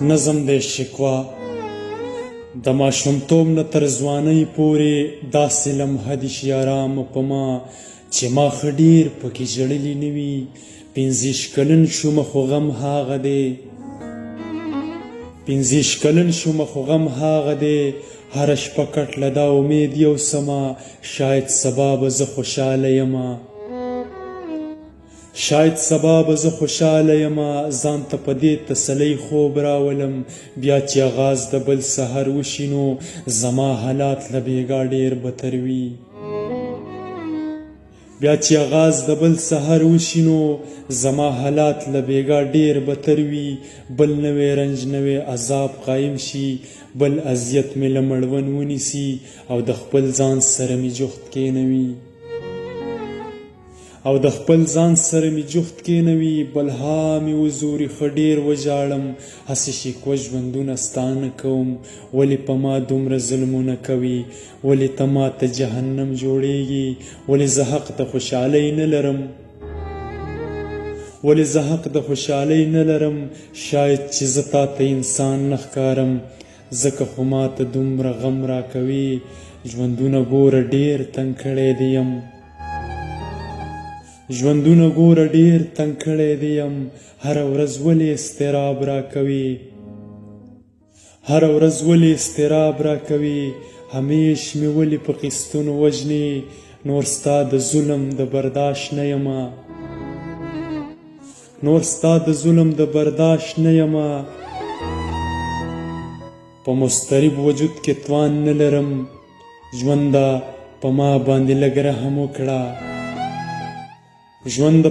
نظم دی شکوا د ماشومتوب نه تر ځوانۍ پورې داسې لمحه دي چې یارامه په ما چې ما ښه ډېر پکې ژړلي نه وي. 15 کلن شومه خو غم هاغه دی 15 کلن شومه خو غم هاغه دی هره شپه کټ له دا امید یو سمه شاید سبا به زه خوشحاله یمه شاید سبا به زه خوشحاله یمه ځان ته په دې تسلی خوب راولم بیا چې آغاز د بل سحر وشي نو زما حالات له بېګا ډېر بتر وي بیا چې آغاز د بل سحر وشي نو زما حالات له بېګا ډېر بتر وي بل نوی رنج نوی عذاب قایم شي بل اذیت مې له مړوند ونیسي او د خپل ځان سره مې جفت کېنوي بل ها مې وزوري ښه ډېر وژاړم هسې شکوه ژوندونه ستا نه کوم ولې په ما دومره ظلمونه کوي ولې ته ما ته جهنم جوړېږي ولې زه حق د خوشحالۍ نه لرم شاید چې زه تا ته انسان نه ښکارم ځکه خو ما ته دومره غم راکوي ژوندونه ګوره ډېر تنګ کړی دی یم هره ورځ ولې استراب راکوي همیش مې ولې په قسطونو وژنې نور ستا د ظلم د برداشت نه یمه په مضطرب وجود کې توان نه لرم ژونده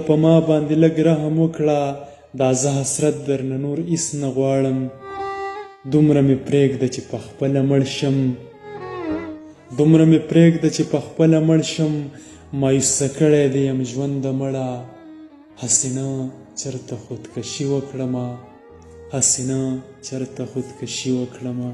په ما باندې لږ رحم وکړه دا زه حسرت درنه نور هېڅ نه غواړم دومره مې پرېږده چې پخپله مړ شم مایوسه کړی دی یم ژونده مړه هسې نه چېرته خودکشي وکړمه